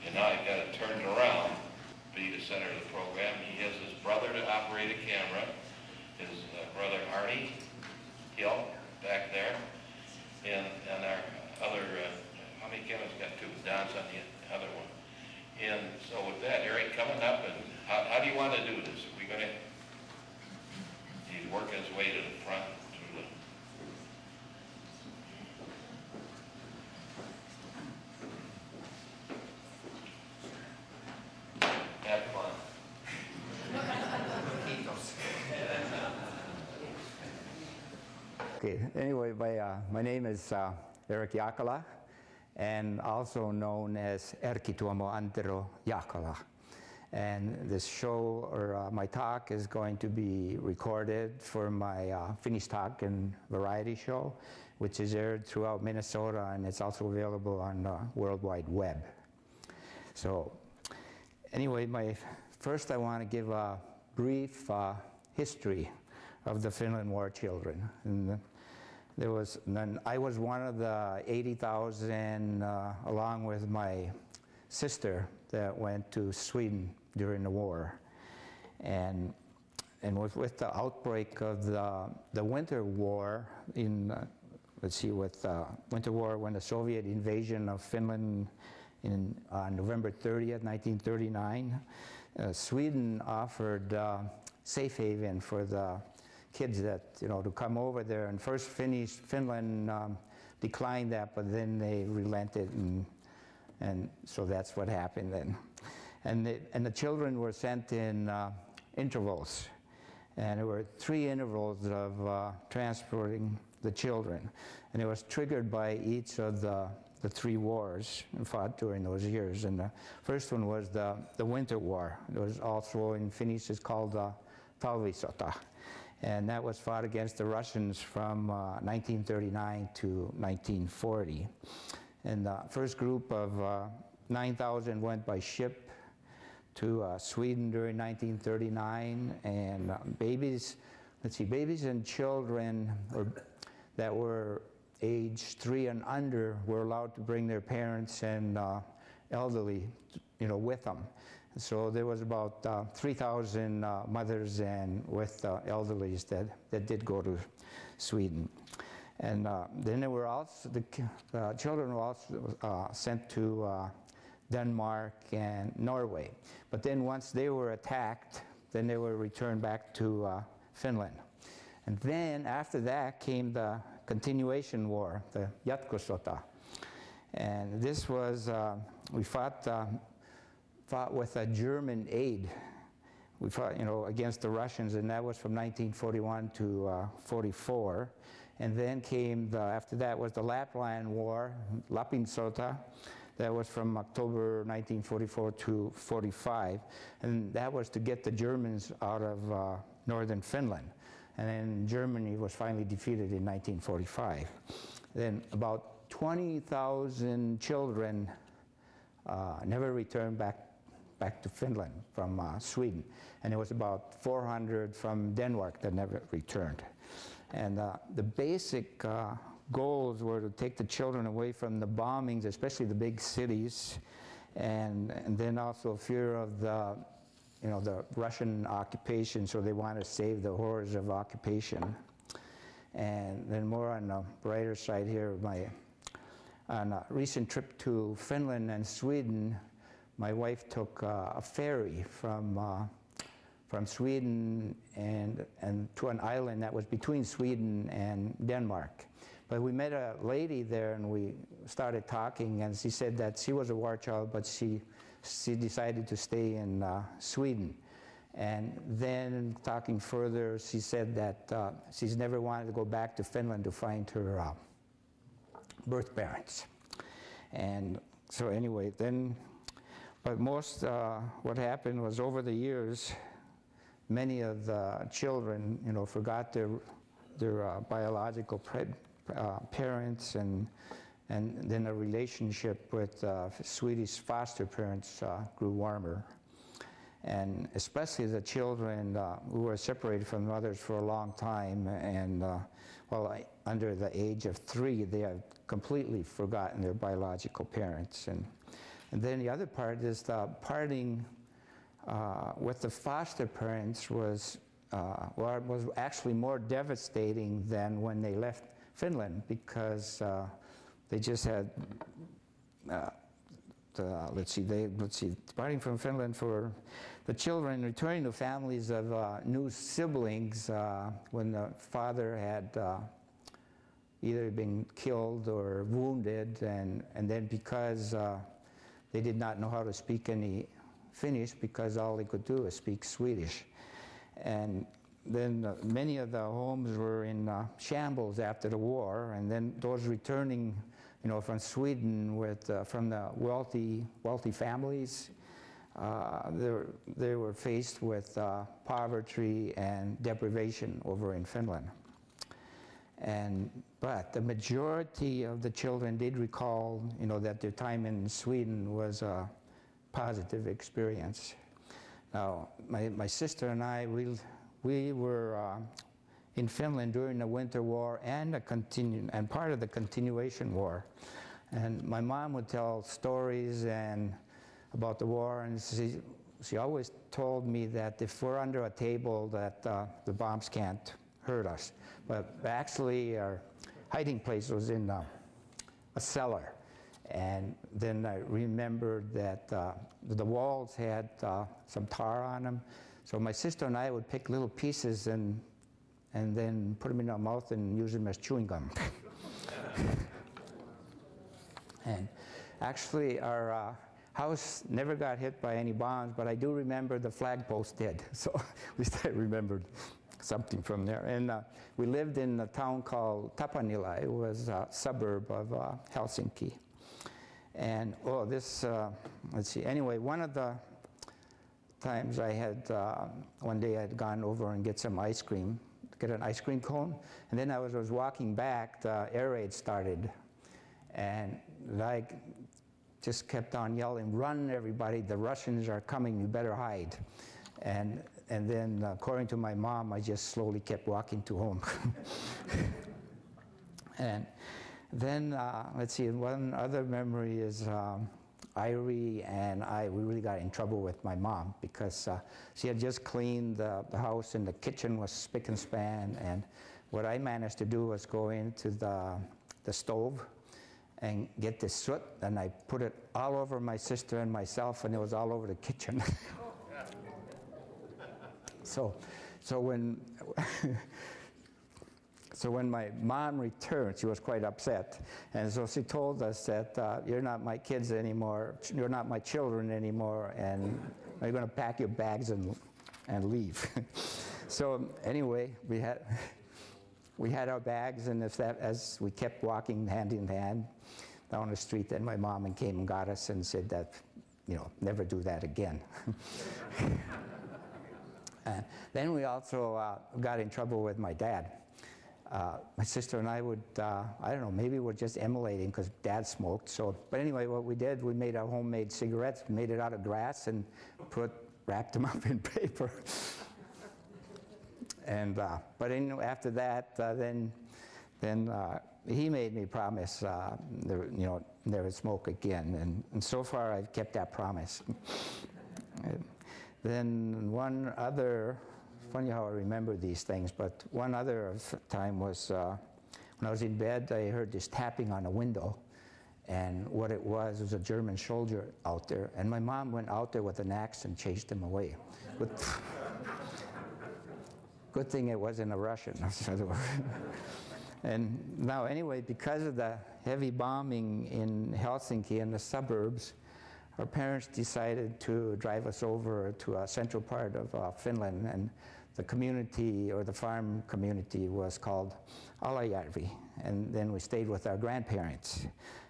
And now I've got it turned around to be the center of the program. He has his brother to operate a camera, his brother Airi, back there, and our other, how many cameras got? Two. Don's on the other one. And so with that, Eric coming up, and how do you want to do this? Are we going to, he's working his way to the front. Have fun. Okay, anyway, my name is Jaakkola, and also known as Erkki Tuomo Antero Jaakkola. And this show, or my talk, is going to be recorded for my Finnish talk and variety show, which is aired throughout Minnesota, and it's also available on the World Wide Web. So anyway, first I want to give a brief history of the Finland War Children. And I was one of the 80,000, along with my sister, that went to Sweden during the war. And with the outbreak of the Winter War Winter War, when the Soviet invasion of Finland on November 30th, 1939, Sweden offered safe haven for the kids that, to come over there. And first Finland declined that, but then they relented, and so that's what happened then. And the children were sent in intervals, and there were 3 intervals of transporting the children, and it was triggered by each of the 3 wars fought during those years. And the first one was the Winter War. It was also in Finnish, it's called Talvisota. And that was fought against the Russians from 1939 to 1940. And the first group of 9,000 went by ship to Sweden during 1939. And babies and children that were age 3 and under were allowed to bring their parents and elderly, with them. So there was about 3,000 mothers and with elderlies that did go to Sweden. And then there were also, the children were also sent to Denmark and Norway. But then once they were attacked, then they were returned back to Finland. And then after that came the continuation war, the Jaakkola. And this was, we fought with a German aid. We fought, against the Russians, and that was from 1941 to 44. And then came after that was the Lapland War, Lapland War. That was from October 1944 to 45. And that was to get the Germans out of northern Finland. And then Germany was finally defeated in 1945. Then about 20,000 children never returned back to Finland from Sweden. And it was about 400 from Denmark that never returned. And the basic goals were to take the children away from the bombings, especially the big cities, and then also fear of the Russian occupation, so they want to save the horrors of occupation. And then more on the brighter side here, on a recent trip to Finland and Sweden, my wife took a ferry from Sweden and to an island that was between Sweden and Denmark. But we met a lady there, and we started talking, and she said that she was a war child, but she decided to stay in Sweden. And then talking further, she said that she's never wanted to go back to Finland to find her birth parents. And so anyway, but most what happened was over the years, many of the children, forgot their biological parents, and then a relationship with Swedish foster parents grew warmer. And especially the children who were separated from mothers for a long time, and under the age of 3, they have completely forgotten their biological parents. And And then the other part is the parting with the foster parents was, well, it was actually more devastating than when they left Finland, because they just had, parting from Finland for the children, returning to families of new siblings when the father had either been killed or wounded, and then because they did not know how to speak any Finnish, because all they could do is speak Swedish. And then many of the homes were in shambles after the war, and then those returning, you know, from Sweden with from the wealthy families, they were faced with poverty and deprivation over in Finland. But the majority of the children did recall, you know, that their time in Sweden was a positive experience. Now, my sister and I, we were in Finland during the Winter War and part of the continuation war. And my mom would tell stories about the war, and she always told me that if we're under a table, that the bombs can't hurt us. But actually, our hiding place was in a cellar. And then I remembered that the walls had some tar on them. So my sister and I would pick little pieces and then put them in our mouth and use them as chewing gum. And actually, our house never got hit by any bombs, but I do remember the flagpost did. So at least I remembered something from there. And we lived in a town called Tapanila. It was a suburb of Helsinki. And, let's see, anyway, one of the times I had, one day I had gone over and get some ice cream, get an ice cream cone, and then I was walking back, the air raid started, and I just kept on yelling, "Run, everybody, the Russians are coming, you better hide." And then, according to my mom, I just slowly kept walking to home. And then, let's see, one other memory is Airi and we really got in trouble with my mom because she had just cleaned the house and the kitchen was spick and span, and what I managed to do was go into the stove and get the soot, and I put it all over my sister and myself, and it was all over the kitchen. So when my mom returned, she was quite upset. And so she told us that you're not my kids anymore, you're not my children anymore, and you're going to pack your bags and leave. So anyway, we had our bags, and as we kept walking hand in hand down the street, then my mom came and got us and said that, you know, never do that again. Then we also got in trouble with my dad. My sister and I would, I don't know, maybe we're just emulating because Dad smoked. But anyway, what we did, we made our homemade cigarettes, made it out of grass, and wrapped them up in paper. And but after that, then he made me promise, never smoke again. And so far, I've kept that promise. Then one other, funny how I remember these things, but one other time was when I was in bed, I heard this tapping on a window, and what it was a German soldier out there, and my mom went out there with an axe and chased him away. Good thing it wasn't a Russian. And now anyway, because of the heavy bombing in Helsinki and the suburbs, our parents decided to drive us over to a central part of Finland, and the community, or the farm community, was called Alajärvi, and then we stayed with our grandparents.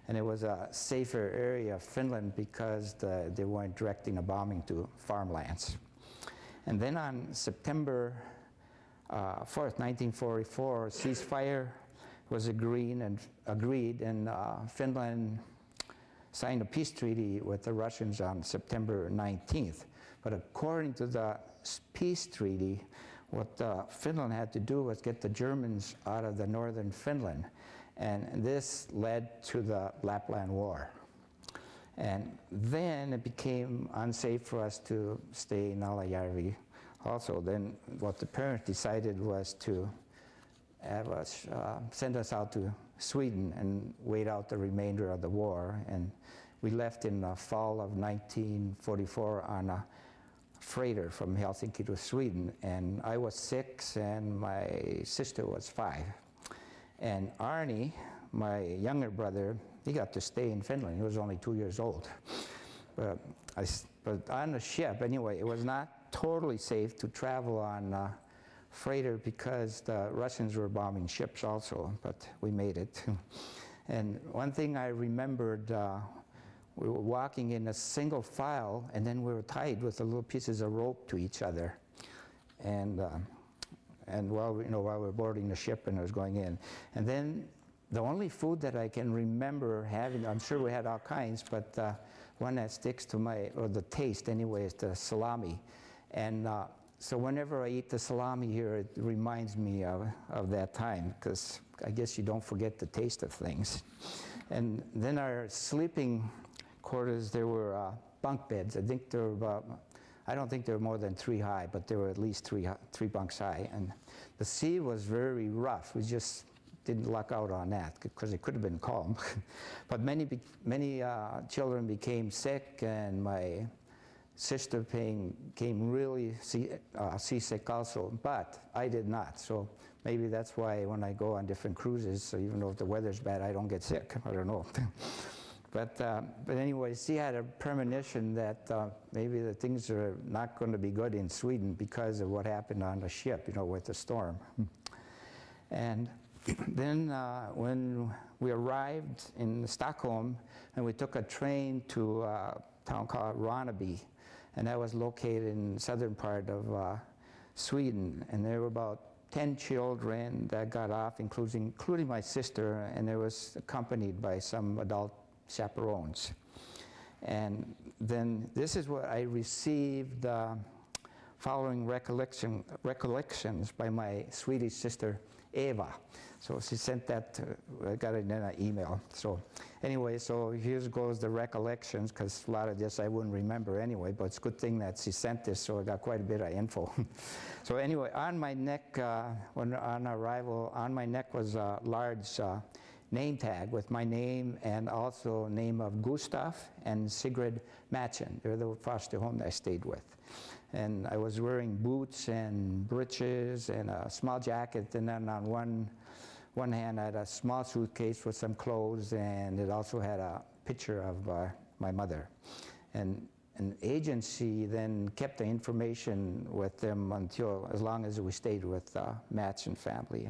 And it was a safer area of Finland because they weren't directing a bombing to farmlands. And then on September 4th, 1944, ceasefire was agreed, and Finland signed a peace treaty with the Russians on September 19th. But according to the peace treaty, what Finland had to do was get the Germans out of the northern Finland. And this led to the Lapland War. And then it became unsafe for us to stay in Alajärvi also. Then what the parents decided was to have us, send us out to Sweden and wait out the remainder of the war. And we left in the fall of 1944 on a freighter from Helsinki to Sweden. And I was 6 and my sister was 5. And Arni, my younger brother, he got to stay in Finland. He was only 2 years old. But on the ship, anyway, it was not totally safe to travel on a freighter because the Russians were bombing ships also, but we made it. And one thing I remembered, we were walking in a single file, and then we were tied with the little pieces of rope to each other. And while we were boarding the ship and it was going in. And then the only food that I can remember having, I'm sure we had all kinds, but one that sticks to the taste anyway, is the salami. And so whenever I eat the salami here, it reminds me of that time, because I guess you don't forget the taste of things. And then our sleeping quarters, there were bunk beds. I think there were about, I don't think they were more than 3 high, but there were at least three bunks high. And the sea was very rough. We just didn't luck out on that because it could have been calm. But many children became sick, and my sister became really seasick also, but I did not. So maybe that's why when I go on different cruises, so even though if the weather's bad, I don't get sick. I don't know. But anyway, she had a premonition that maybe the things are not going to be good in Sweden because of what happened on the ship, with the storm. And then when we arrived in Stockholm, and we took a train to a town called Ronneby, and that was located in the southern part of Sweden. And there were about 10 children that got off, including my sister, and it was accompanied by some adult chaperones. And then this is what I received following recollections by my Swedish sister Eva. So she sent that, I got it in an email. So anyway, so here goes the recollections, because a lot of this I wouldn't remember anyway, but it's a good thing that she sent this, so I got quite a bit of info. So anyway, on my neck, on arrival, on my neck was a large name tag with my name and also name of Gustav and Sigrid Matchen. They're the foster home that I stayed with. And I was wearing boots and breeches and a small jacket, and then on one hand I had a small suitcase with some clothes, and it also had a picture of my mother. And an agency then kept the information with them until, as long as we stayed with Matchen family.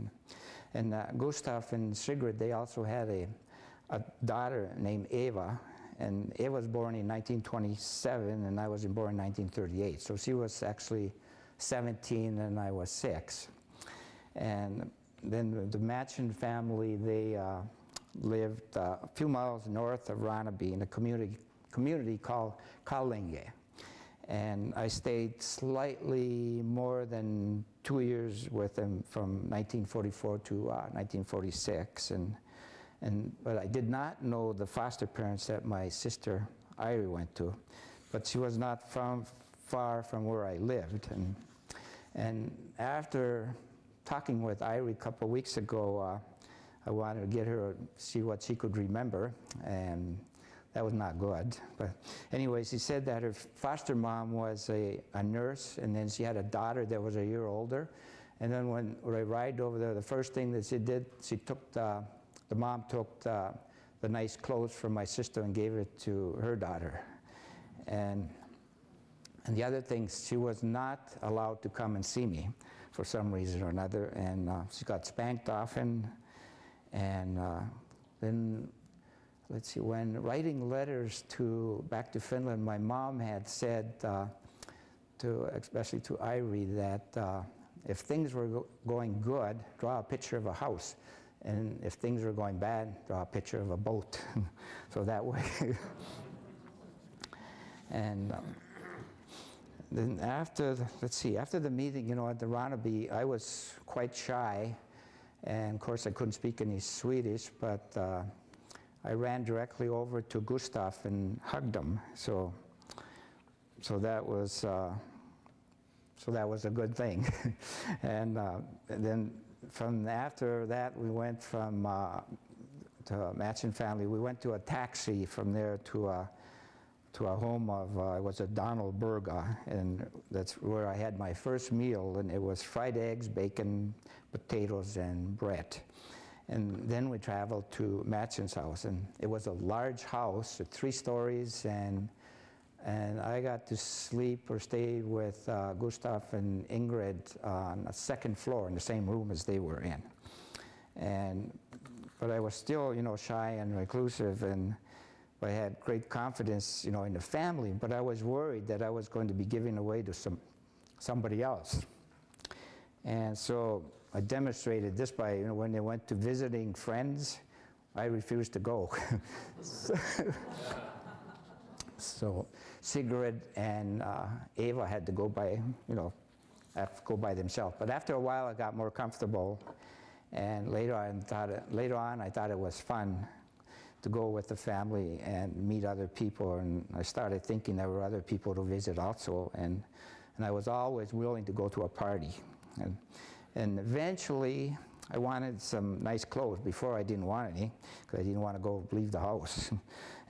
And Gustav and Sigrid, they also had a daughter named Eva, and Eva was born in 1927, and I was born in 1938. So she was actually 17, and I was 6. And then the Matchen family, they lived a few miles north of Ronneby in a community called Kallinge. And I stayed slightly more than 2 years with them from 1944 to 1946. But I did not know the foster parents that my sister Airi went to. But she was not far from where I lived. And after talking with Airi a couple of weeks ago, I wanted to get her to see what she could remember. And that was not good. But anyway, she said that her foster mom was a nurse, and then she had a daughter that was a year older. And then when I arrived over there, the first thing that she did, she took the mom took the nice clothes from my sister and gave it to her daughter. And the other thing, she was not allowed to come and see me for some reason or another, and she got spanked often. And then, let's see, when writing letters back to Finland, my mom had said, especially to Airi, that if things were going good, draw a picture of a house. And if things were going bad, draw a picture of a boat. So that way. And then after the meeting, at the Ronneby, I was quite shy. And of course, I couldn't speak any Swedish, but I ran directly over to Gustav and hugged him. So that was a good thing. And then from after that, we went from to Matson family. We went to a taxi from there to a home of it was a Donald Berga, and that's where I had my first meal, and it was fried eggs, bacon, potatoes, and bread. And then we traveled to Matson's house, and it was a large house, 3 stories, and I got to sleep or stay with Gustav and Ingrid on the 2nd floor in the same room as they were in. But I was still, shy and reclusive, and I had great confidence, in the family, but I was worried that I was going to be giving away to somebody else. And so I demonstrated this by, when they went to visiting friends, I refused to go. So Sigrid and Eva had to go by, themselves. But after a while, I got more comfortable, and later on, I thought it was fun to go with the family and meet other people, and I started thinking there were other people to visit also, and I was always willing to go to a party. And eventually, I wanted some nice clothes. Before, I didn't want any, because I didn't want to leave the house.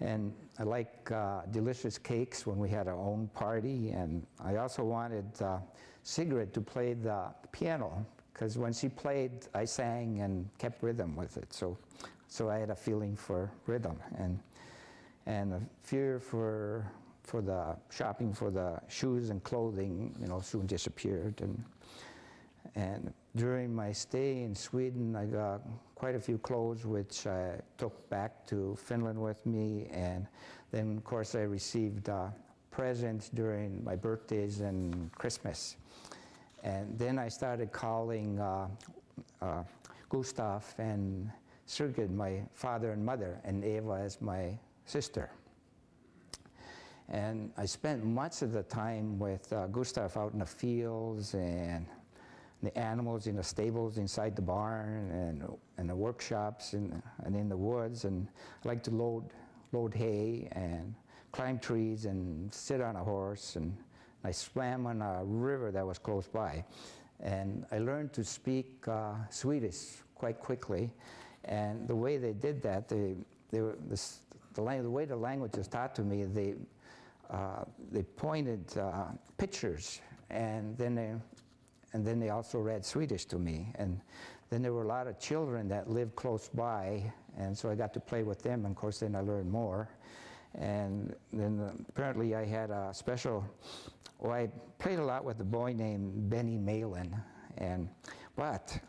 And I like delicious cakes when we had our own party, and I also wanted Sigrid to play the piano, because when she played, I sang and kept rhythm with it. So I had a feeling for rhythm, and a fear for the shopping for the shoes and clothing, soon disappeared. And during my stay in Sweden, I got quite a few clothes which I took back to Finland with me, and then of course I received presents during my birthdays and Christmas. And then I started calling Gustav and Sigrid my father and mother, and Eva as my sister. And I spent much of the time with Gustav out in the fields, and the animals in the stables inside the barn, and the workshops and in the woods. And I like to load hay and climb trees and sit on a horse. And I swam on a river that was close by. And I learned to speak Swedish quite quickly. And the way they did that, the way the language was taught to me, they pointed pictures, and then they also read Swedish to me. And then there were a lot of children that lived close by, and so I got to play with them, and of course then I learned more. And then apparently I had a special, I played a lot with a boy named Benny Malin, but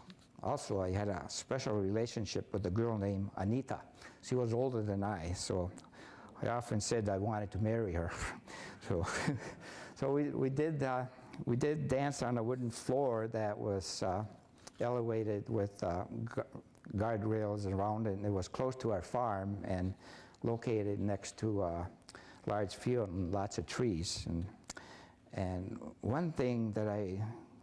also I had a special relationship with a girl named Anita. She was older than I, so I often said I wanted to marry her. So we did dance on a wooden floor that was elevated with guardrails around it, and it was close to our farm and located next to a large field and lots of trees. And one thing that I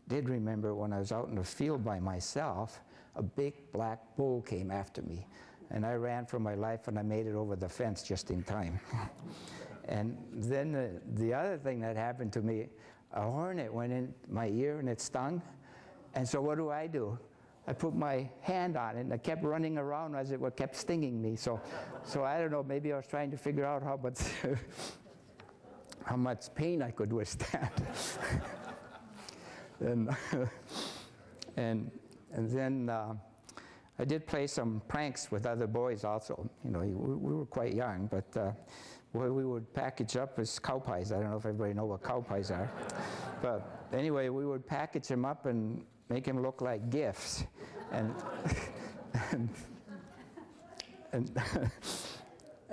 did remember, when I was out in the field by myself, a big black bull came after me. And I ran for my life, and I made it over the fence just in time. And then the other thing that happened to me, a hornet went in my ear and it stung. And so what do? I put my hand on it, and I kept running around as it kept stinging me. So I don't know, maybe I was trying to figure out how much pain I could withstand. And then I did play some pranks with other boys also. We were quite young, but what we would package up as cow pies. I don't know if everybody knows what cow pies are. But anyway, we would package them up and make them look like gifts. And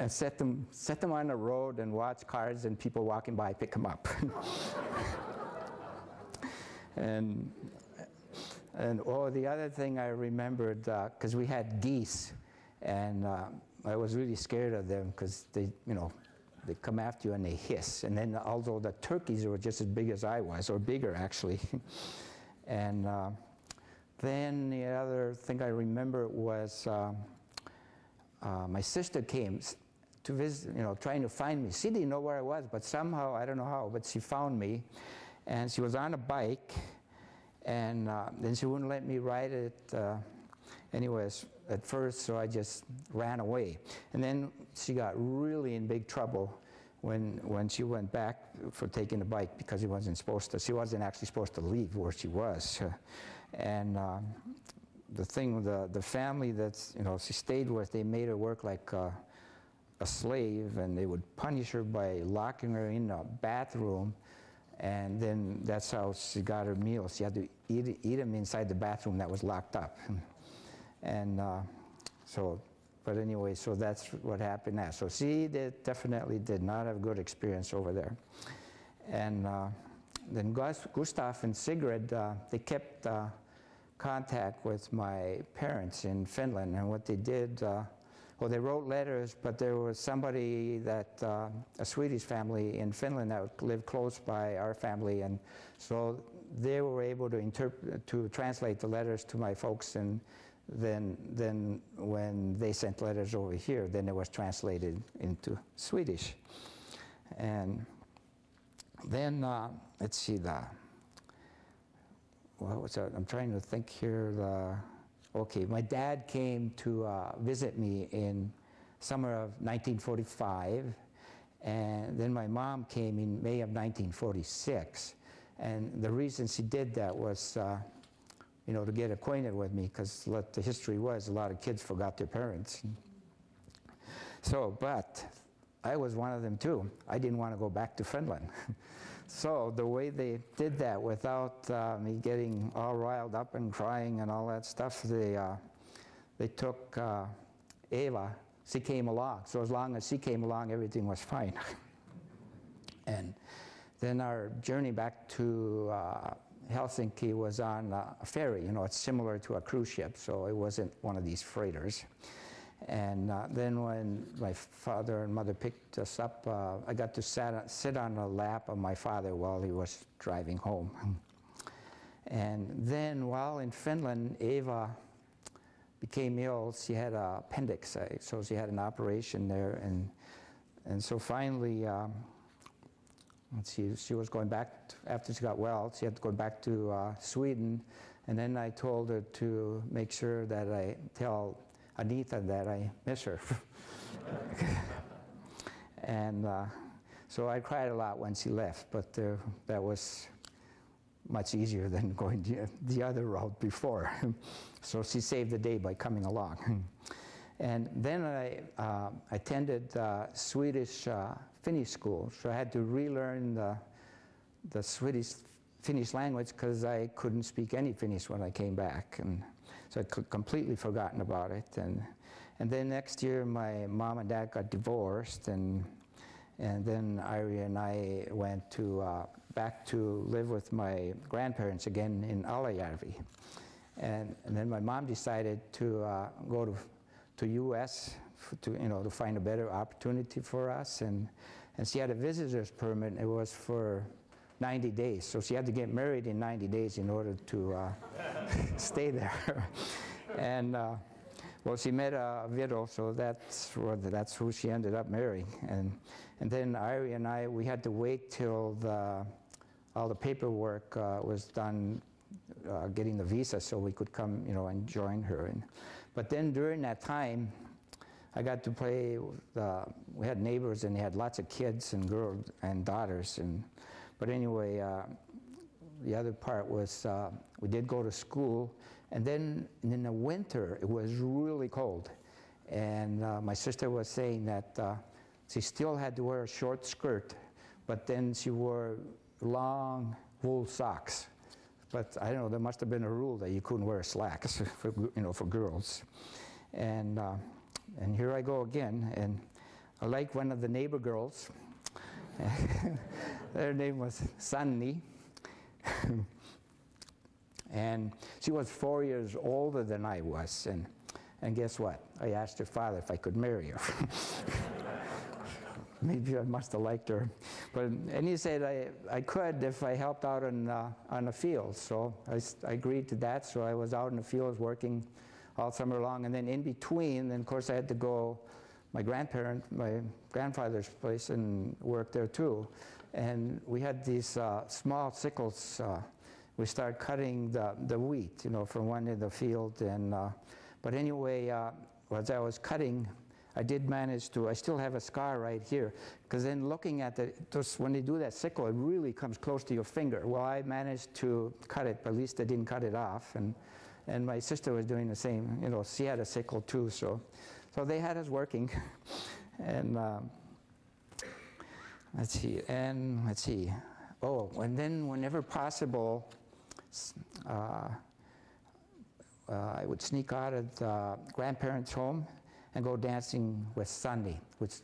set them on the road and watch cars and people walking by pick them up. And the other thing I remembered, because we had geese, and I was really scared of them because they come after you and they hiss. And then although the turkeys were just as big as I was, or bigger actually. And then the other thing I remember was my sister came to visit, trying to find me. She didn't know where I was, but somehow, I don't know how, but she found me. And she was on a bike, and then she wouldn't let me ride it anyways at first, so I just ran away. And then she got really in big trouble when she went back for taking the bike, because she wasn't actually supposed to leave where she was. And the thing, the family that she stayed with, they made her work like a slave, and they would punish her by locking her in a bathroom, and then that's how she got her meals. She had to eat them inside the bathroom that was locked up. And but anyway, so that's what happened now. So she definitely did not have a good experience over there. And then Gustav and Sigrid, they kept contact with my parents in Finland, and what they did, well, they wrote letters, but there was somebody that, a Swedish family in Finland that lived close by our family, and so they were able to translate the letters to my folks, and then when they sent letters over here, then it was translated into Swedish. And then, let's see, what was that? I'm trying to think here. Okay, my dad came to visit me in summer of 1945, and then my mom came in May of 1946. And the reason she did that was, to get acquainted with me, because what the history was, a lot of kids forgot their parents. So, but I was one of them too. I didn't want to go back to Finland. So the way they did that without me getting all riled up and crying and all that stuff, they took Eva. She came along. So as long as she came along, everything was fine. And then our journey back to Helsinki was on a ferry. It's similar to a cruise ship, so it wasn't one of these freighters. And then when my father and mother picked us up, I got to sit on the lap of my father while he was driving home. And then while in Finland, Eva became ill. She had an appendix, so she had an operation there. And so finally, she was going back, after she got well, she had to go back to Sweden. And then I told her to make sure that I tell Anita that I miss her. And so I cried a lot when she left, but that was much easier than going the other route before. So she saved the day by coming along. And then I attended Swedish Finnish school, so I had to relearn the Finnish language, because I couldn't speak any Finnish when I came back, and so I'd completely forgotten about it. And then next year, my mom and dad got divorced, and then Airi and I went back to live with my grandparents again in Alajärvi. And then my mom decided to go to U.S. to find a better opportunity for us, and she had a visitor's permit. It was for 90 days, so she had to get married in 90 days in order to stay there. And well, she met a widow, so that's who she ended up marrying. And then Airi and I, we had to wait till all the paperwork was done, getting the visa, so we could come, and join her. But then during that time, I got to play with, we had neighbors, and they had lots of kids and girls and daughters. But anyway, the other part was we did go to school, and then in the winter it was really cold, and my sister was saying that she still had to wear a short skirt, but then she wore long wool socks. But I don't know, there must have been a rule that you couldn't wear slacks for girls. And here I go again, and I like one of the neighbor girls. Their name was Sanni. And she was 4 years older than I was, and guess what? I asked her father if I could marry her. Maybe I must have liked her, and he said I could if I helped out on the field. So I agreed to that. So I was out in the fields working all summer long. And then in between, then of course I had to go my grandfather's place and work there too. And we had these small sickles. We started cutting the wheat, you know, from one end of the field. And but anyway, as I was cutting, I did manage to, I still have a scar right here, because then looking at it, just when they do that sickle, it really comes close to your finger. Well, I managed to cut it, but at least I didn't cut it off. And my sister was doing the same, you know, she had a sickle too, so they had us working. And let's see. Oh, and then whenever possible, I would sneak out of the grandparents' home and go dancing with Sunday, which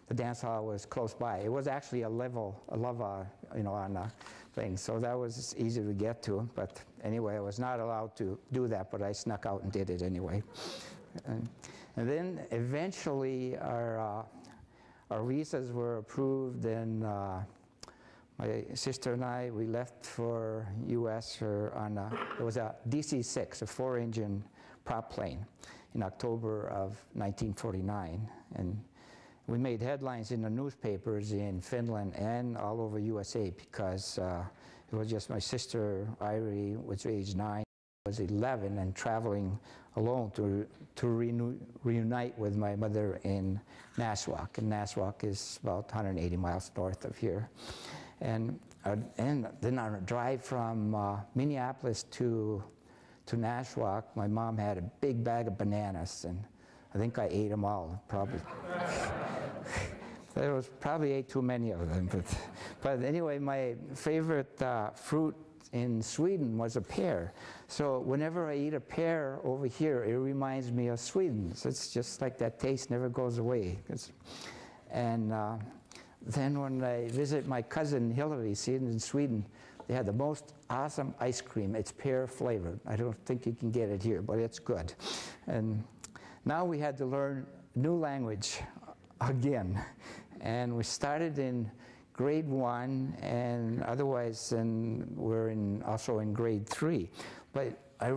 the dance hall was close by. It was actually a lava, you know, on a thing, so that was easy to get to. But anyway, I was not allowed to do that, but I snuck out and did it anyway. And then eventually our visas were approved, and my sister and I, we left for U.S. It was a DC-6, a 4-engine prop plane, in October of 1949. And we made headlines in the newspapers in Finland and all over USA because it was just my sister, Airi, was age 9, was 11, and traveling alone to reunite with my mother in Nashwauk. And Nashwauk is about 180 miles north of here. And then on a drive from Minneapolis to Nashwauk, my mom had a big bag of bananas, and I think I ate them all, probably. There was probably ate too many of them, but anyway, my favorite fruit in Sweden was a pear. So whenever I eat a pear over here, it reminds me of Sweden. So it's just like that taste never goes away. And then when I visit my cousin Hillary, in Sweden, they had the most awesome ice cream. It's pear flavored. I don't think you can get it here, but it's good. And now we had to learn new language again. And we started in grade 1, and otherwise we're also in grade 3. But I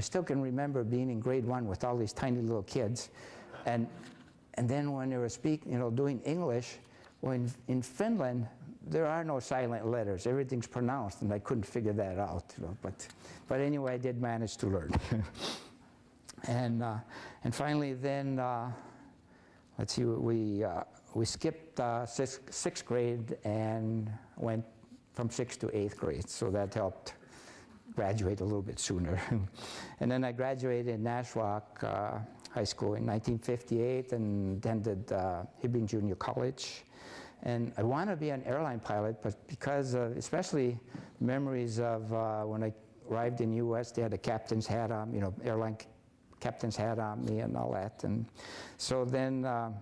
still can remember being in grade 1 with all these tiny little kids. And then when they were speaking, you know, doing English, well, in Finland, there are no silent letters. Everything's pronounced, and I couldn't figure that out. You know, but anyway, I did manage to learn. And finally, then let's see, we skipped sixth grade and went from 6th to 8th grade, so that helped graduate a little bit sooner. And then I graduated in Nashwauk High School in 1958 and attended Hibbing Junior College. And I wanted to be an airline pilot, but because of, especially memories of when I arrived in the U.S., they had a captain's hat on, you know, airline captain's hat on me and all that. And so then I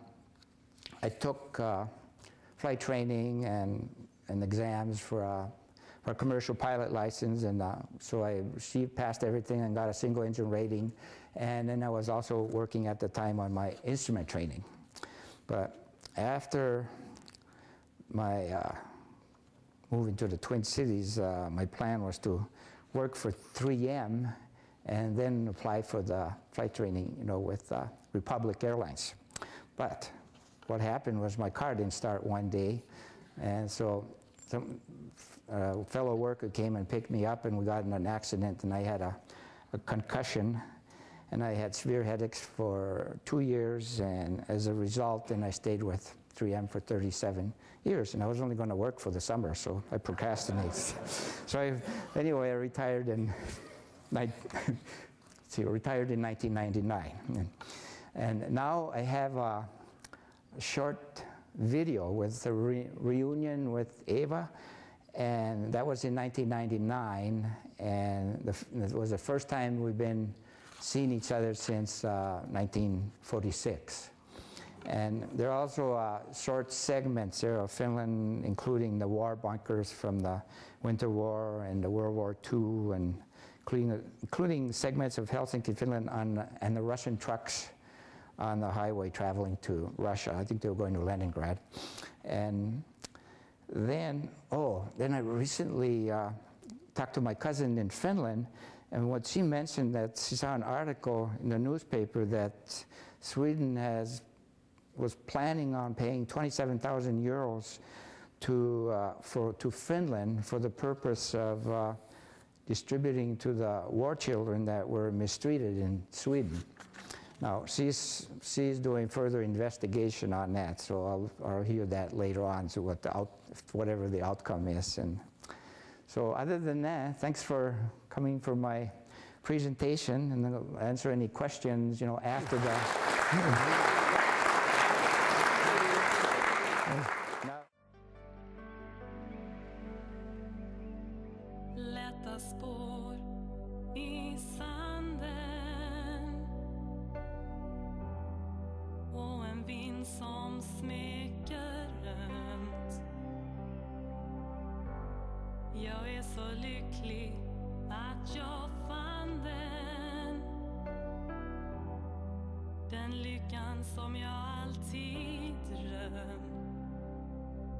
took flight training and exams for a commercial pilot license, and so I passed everything and got a single engine rating. And then I was also working at the time on my instrument training. But after my moving to the Twin Cities, my plan was to work for 3M and then apply for the flight training, you know, with Republic Airlines. But what happened was my car didn't start one day, and so some fellow worker came and picked me up, and we got in an accident, and I had a concussion, and I had severe headaches for 2 years, and as a result, then I stayed with 3M for 37 years, and I was only going to work for the summer, so I procrastinated. So anyway, I retired in 1999. And now I have a short video with the reunion with Eva, and that was in 1999, and it was the first time we've been seeing each other since 1946. And there are also short segments there of Finland, including the war bunkers from the Winter War and the World War II, and including segments of Helsinki, Finland, and the Russian trucks on the highway traveling to Russia. I think they were going to Leningrad. And then I recently talked to my cousin in Finland, And what she mentioned, that she saw an article in the newspaper that Sweden was planning on paying 27,000 euros to Finland for the purpose of distributing to the war children that were mistreated in Sweden. Now, she's doing further investigation on that, so I'll hear that later on, so whatever the outcome is. And so other than that, thanks for coming for my presentation, and then I'll answer any questions, after the... Lätta spår i sanden och en vind som smeker ömt. Jag är så lycklig att jag fann den lyckan som jag alltid drömt.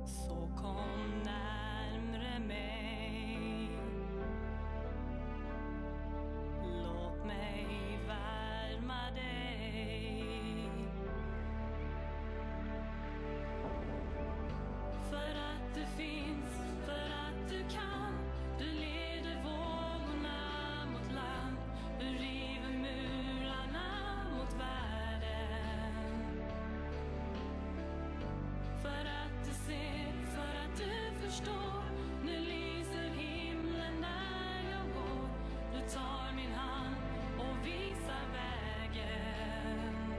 Så kom närmre mig, låt mig värma dig. För att du finns, för att du kan, du leder vågorna mot land, du river murarna mot världen. För att du ser, för att du förstår, nu lyser himlen där jag går. Du tar min hand och visar vägen.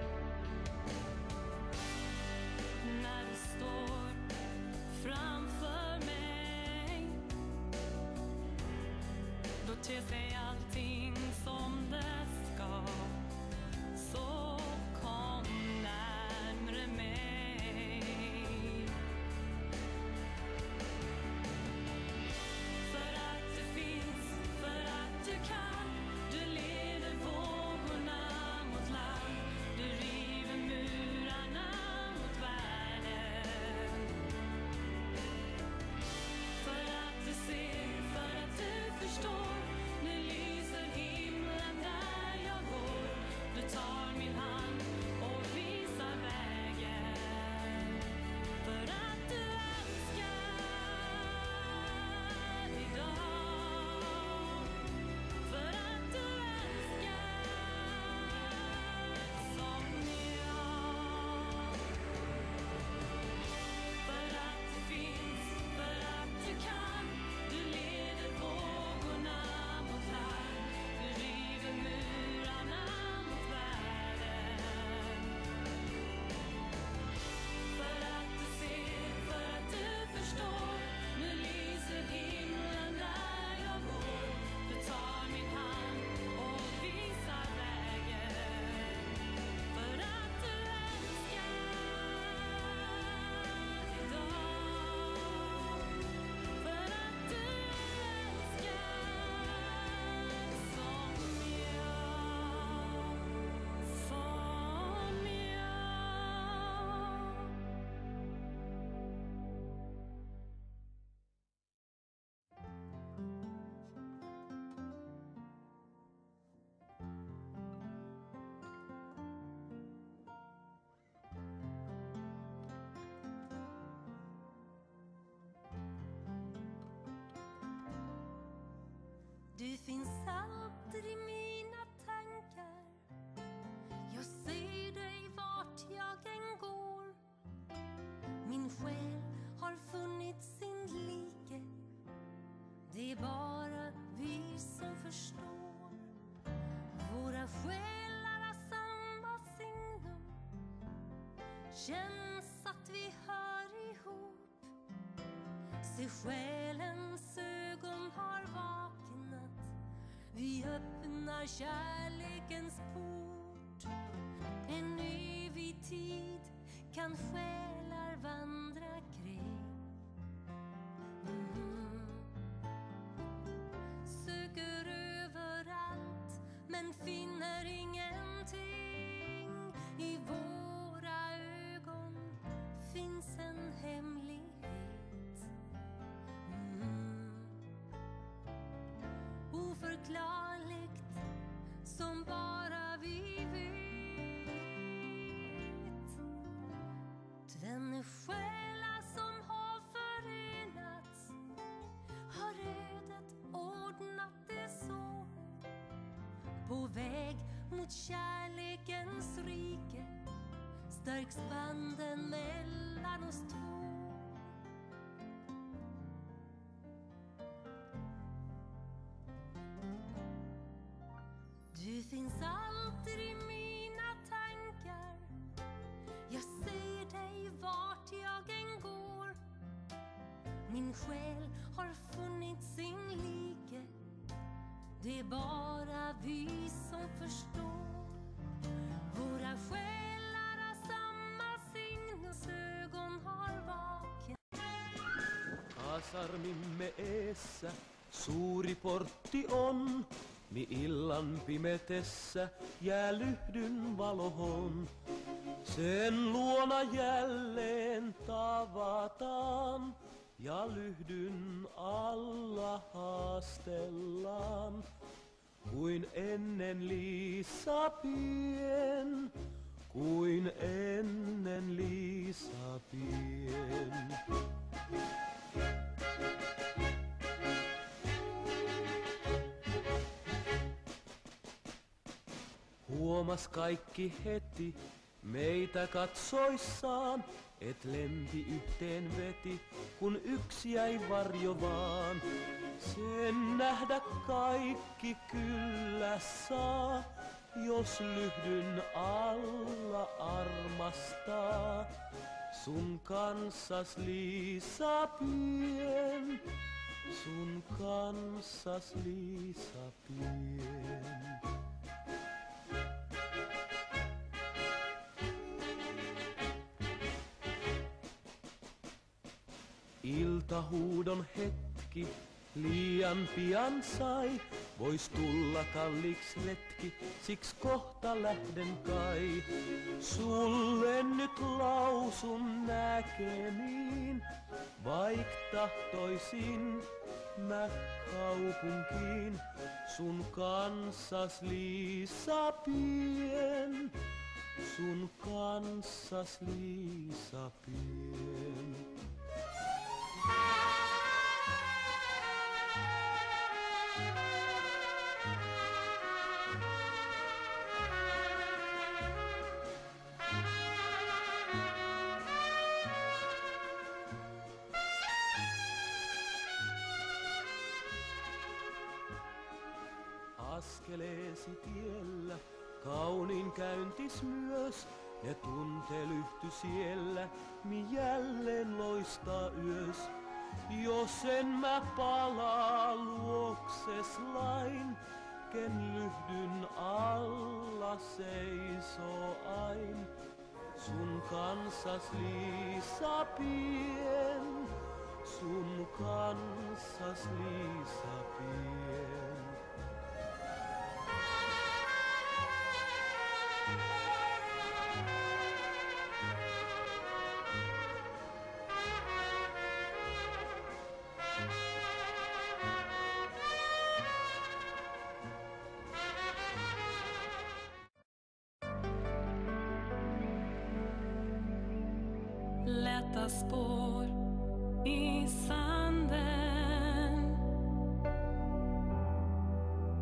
När du står framför mig, då ter sig allting som det ska. Så kom närmre mig. För att du finns, för att du kan, du leder vågorna mot land, du river murarna mot världen. För att du ser, för att du förstår, nu lyser himlen där jag går. Du tar min hand och visar vägen. För att du älskar idag. För att du älskar som jag. För att du finns, för att du kan, du leder vågorna mot land, du river murarna mot världen. För att du ser, för att du förstår, nu lyser himlen där jag går. Du tar min hand och visar vägen. För att du älskar idag. För att du älskar som du finns alltid i mina tankar. Jag ser dig vart jag än går. Min själ har funnit sin like. Det är bara vi som förstår. Våra själar har samma signum. Känns att vi hör ihop. Se, själens ögon har vaknat. Vi öppnar kärlekens port. En evig tid kan själar vandra kring. Söker överallt men finner ingenting. I våra ögon finns en hemlighet. Oförklarlig som bara vi vet. Tvenne själar som har förenats har ödet ordnat det så. På väg mot kärlekens rike stärks banden mellan oss två. Du finns alltid i mina tankar. Jag ser dig vart jag än går. Min själ har funnit sin like. Det är bara vi som förstår. Våra själar har samma signusögon har vaken. Kasarmimme eessä suuri portti on. Mi illan pimetessä jää lyhdyn valohon. Sen luona jälleen tavataan ja lyhdyn alla haastellaan. Kuin ennen Liisa pien, kuin ennen Liisa pien. Huomas kaikki heti meitä katsoissaan, et lempi yhteen veti, kun yksi jäi varjo vaan. Sen nähdä kaikki kyllä saa, jos lyhdyn alla armastaa. Sun kanssas Liisa pien, sun kanssas Liisa pien. Iltahuudon hetki liian pian sai, vois tulla kalliks retki, siks kohta lähden kai. Sulle nyt lausun näkemiin, vaik tahtoisin mä kaupunkiin. Sun kanssas Liisa pien, sun kanssas Liisa pien. Askeleesi tiellä, kauniin käyntis myös, ja tuntelyhty siellä, mi jälleen loistaa yös. Jos en mä palaa luokses lain, ken lyhdyn alla seisoo ain. Sun kanssas Liisa pien, sun kanssas Liisa pien. Lätta spår i sanden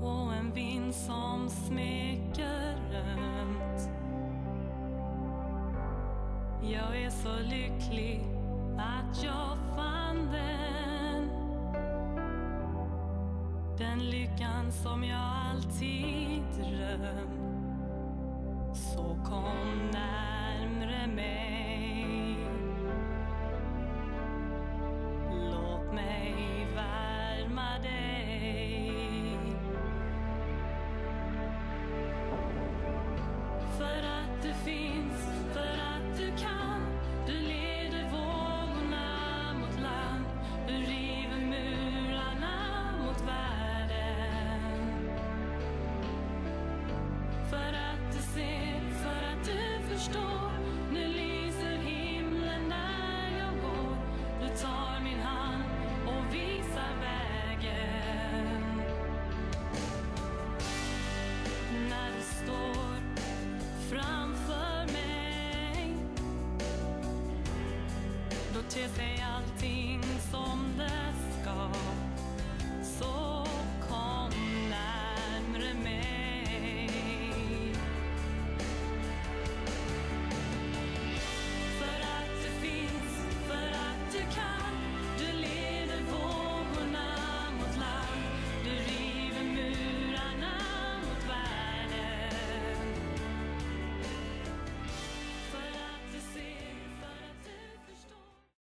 och en vind som smeker ömt. Jag är så lycklig att jag fann den lyckan som jag alltid drömt. Så kom närmre mig. Låt mig värma dig. För att du finns, för att du kan. Du leder vågorna mot land. Du river murarna mot världen. För att du ser, för att du förstår. ter sig allting som det